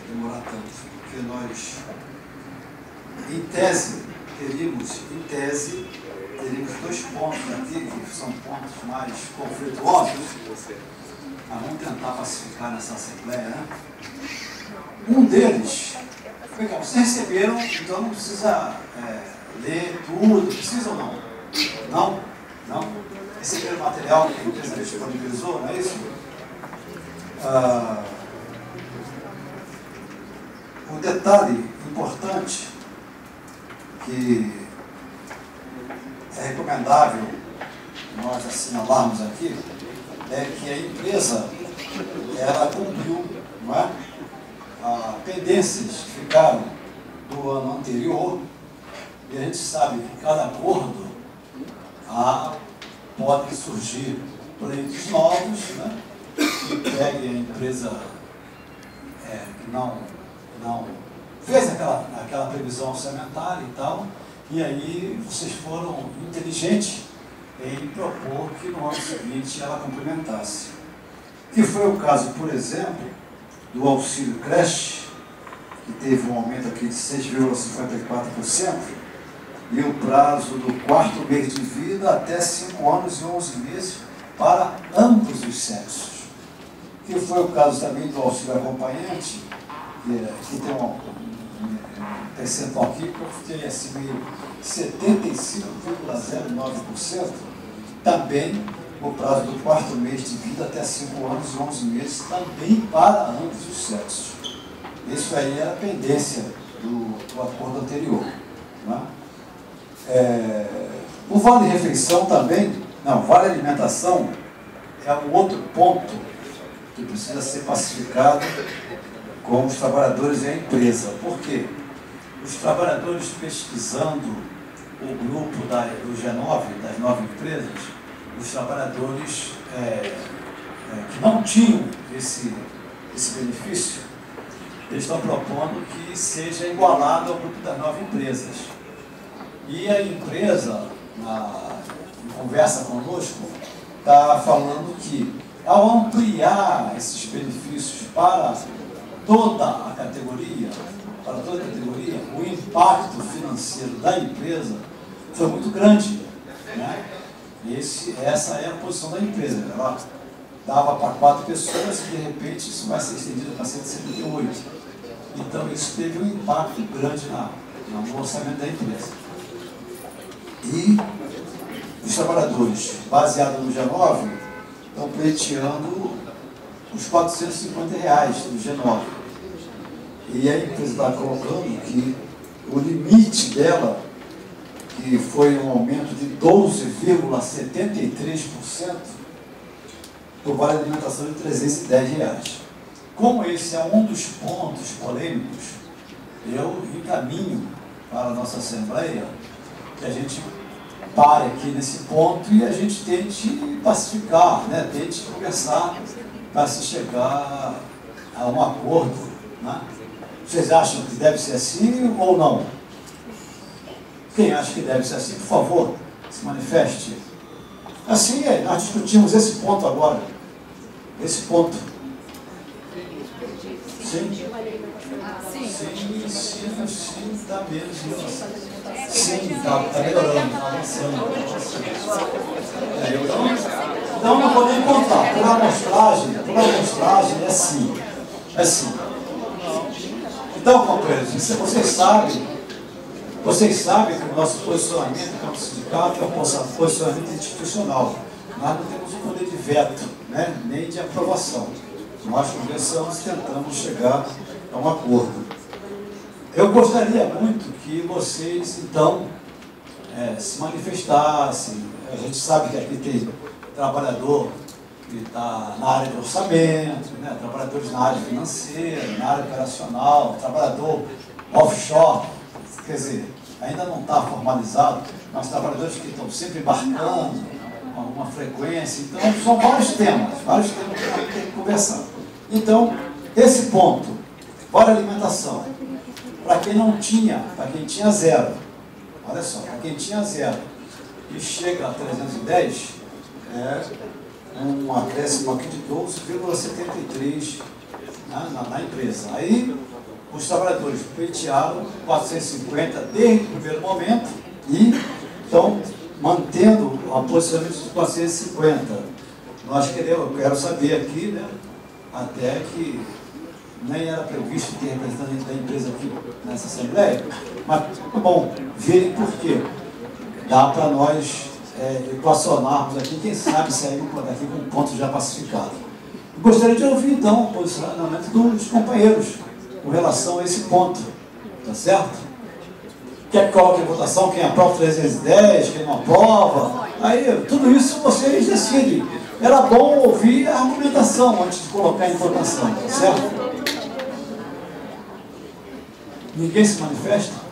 demorar tanto, porque nós, em tese, teríamos dois pontos aqui, que são pontos mais conflituosos, mas vamos tentar pacificar nessa assembleia, né? Um deles, vocês receberam, então não precisa ler tudo, precisa ou não? Não? Não? Receberam o material que a empresa disponibilizou, não é isso? Um detalhe importante que é recomendável nós assinalarmos aqui é que a empresa ela cumpriu, não é? Pendências que ficaram do ano anterior, e a gente sabe que cada acordo podem surgir pleitos novos, né? Que pegue a empresa que não fez aquela previsão orçamentária e tal, e aí vocês foram inteligentes em propor que no ano seguinte ela complementasse. Que foi o caso, por exemplo, do auxílio creche, que teve um aumento aqui de 6,54%, e o prazo do 4º mês de vida até 5 anos e 11 meses para ambos os sexos. Que foi o caso também do auxílio acompanhante, que tem um percentual aqui, que eu fiquei assim meio 75,09%, também o prazo do 4º mês de vida até 5 anos e 11 meses, também para ambos os sexos. Isso aí era a pendência do acordo anterior. Né? O vale-refeição também, não, vale-alimentação é um outro ponto que precisa ser pacificado com os trabalhadores e a empresa. Por quê? Os trabalhadores pesquisando o grupo do G9, das 9 empresas, os trabalhadores que não tinham esse benefício, eles estão propondo que seja igualado ao grupo das 9 empresas. E a empresa, em conversa conosco, está falando que, ao ampliar esses benefícios para toda a categoria, o impacto financeiro da empresa foi muito grande. Né? Essa é a posição da empresa. Ela dava para 4 pessoas e, de repente, isso vai ser estendido para 178. Então, isso teve um impacto grande no orçamento da empresa. E os trabalhadores, baseados no G9, estão pleiteando os R$450 do G9. E a empresa está colocando que o limite dela, que foi um aumento de 12,73%, por vale alimentação de R$310. Como esse é um dos pontos polêmicos, eu encaminho para a nossa Assembleia que a gente pare aqui nesse ponto e a gente tente pacificar, né? Tente conversar para se chegar a um acordo. Né? Vocês acham que deve ser assim ou não? Quem acha que deve ser assim, por favor, se manifeste. Assim nós discutimos esse ponto agora. Esse ponto. Sim? Sim, está menos. Sim, está melhorando, está avançando. Então não vou nem contar. Por amostragem é assim. Então, companheiros, vocês sabem que o nosso posicionamento como sindicato é um posicionamento institucional. Nós não temos o poder de veto, né, nem de aprovação. Nós conversamos e tentamos chegar a um acordo. Eu gostaria muito que vocês, então, se manifestassem. A gente sabe que aqui tem trabalhador que está na área de orçamento, né? Trabalhadores na área financeira, na área operacional, trabalhador offshore, quer dizer, ainda não está formalizado, mas trabalhadores que estão sempre embarcando com alguma frequência. Então, são vários temas que a gente tem que conversar. Então, esse ponto, vale alimentação, para quem não tinha, para quem tinha 0, olha só, para quem tinha 0 e chega a 310, um acréscimo aqui de 12,73 na empresa. Aí os trabalhadores pleitearam 450 desde o primeiro momento e estão mantendo a posicionamento dos 450. Eu quero saber aqui, né, até que nem era previsto ter representante da empresa aqui nessa Assembleia, mas é bom verem por quê. Dá para nós equacionarmos aqui, quem sabe sairmos daqui com um ponto já pacificado. Gostaria de ouvir, então, o posicionamento dos companheiros com relação a esse ponto, tá certo? Quer que coloque em votação quem aprova 310, quem não aprova? Aí, tudo isso vocês decidem. Era bom ouvir a argumentação antes de colocar em votação, tá certo? Ninguém se manifesta?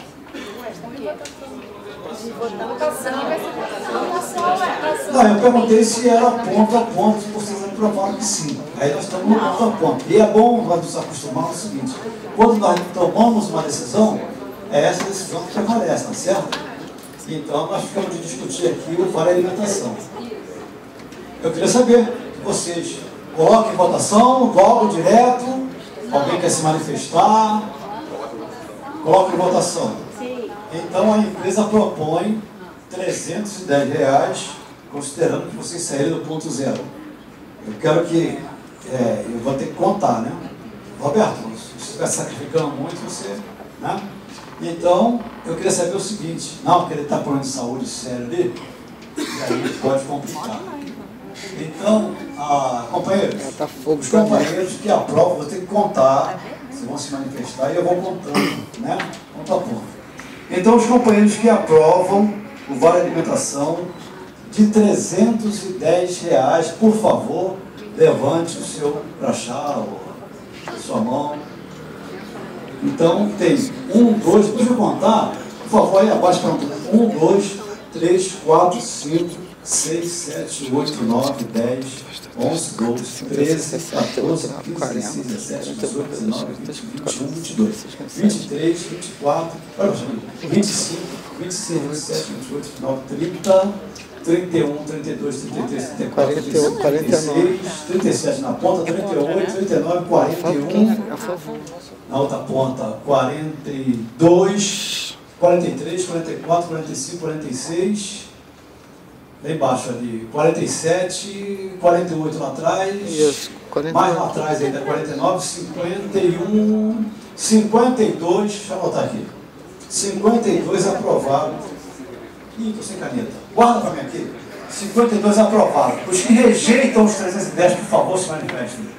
Não, eu perguntei se era ponto a ponto, vocês aprovaram que sim. Aí nós estamos no ponto a ponto. E é bom nós nos acostumar ao seguinte: quando nós tomamos uma decisão, é essa decisão que prevalece, tá certo? Então nós ficamos de discutir aqui o vale alimentação. Eu queria saber que vocês coloquem em votação, logo direto. Alguém quer se manifestar? Coloque em votação. Então a empresa propõe R$310, considerando que vocês saíram do ponto zero. Eu quero que... eu vou ter que contar, né? Roberto, se você estiver sacrificando muito, você... Né? Então, eu queria saber o seguinte. Não, porque ele está com problema de saúde sério ali, e aí pode complicar. Então, companheiros, os companheiros que aprovam, vou ter que contar, se vão se manifestar, e eu vou contando, né? Ponto a ponto. Então, os companheiros que aprovam o vale alimentação de R$310, por favor, levante o seu crachá, a sua mão. Então, tem 1, 2, deixa eu contar, por favor, aí abaixo para 1, 2, 3, 4, 5, 6, 7, 8, 9, 10, 11, 12, 13, 14, 15, 16, 17, 18, 19, 20, 21, 22, 23, 24, 25, 26, 27, 28, 29, 30, 31, 32, 33, 34, 35, 36, 37 na ponta, 38, 39, 41, na outra ponta, 42, 43, 44, 45, 46, lá embaixo ali, 47, 48 lá atrás, isso, mais lá atrás ainda, 49, 51, 52, deixa eu anotar aqui, 52 aprovados. Ih, estou sem caneta, guarda para mim aqui, 52 aprovados. Os que rejeitam os 310, por favor, se manifestem.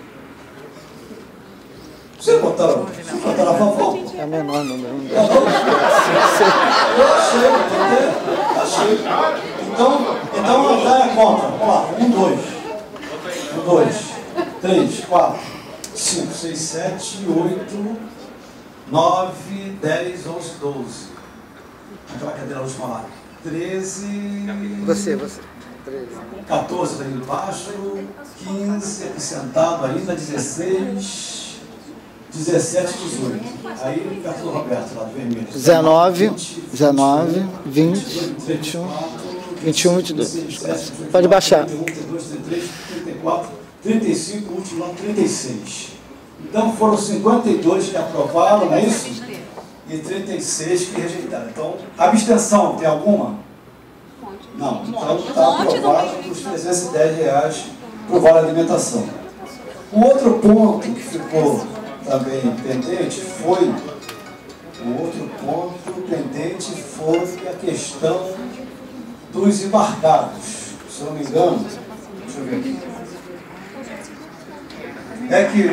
Vocês votaram a favor? É menor o número. Eu achei. Então já é contra. Vamos lá. 1, 2, 3, 4, 5, 6, 7, 8, 9, 10, 11, 12. Aquela cadeira última lá. 13. Você. 14 ali embaixo. 15 aqui sentado ainda. 16. 17 e 18. Aí perto do Roberto, lá do vermelho. 19, 20, 21, 22. Pode baixar. 31, 32, 33, 34, 35, último lá, 36. Então foram 52 que aprovaram, não é isso? E 36 que rejeitaram. Então, abstenção, tem alguma? Não. Então está aprovado os R$310 para o vale alimentação. O outro ponto que ficou também pendente foi a questão dos embarcados. Se eu não me engano, deixa eu ver aqui. É que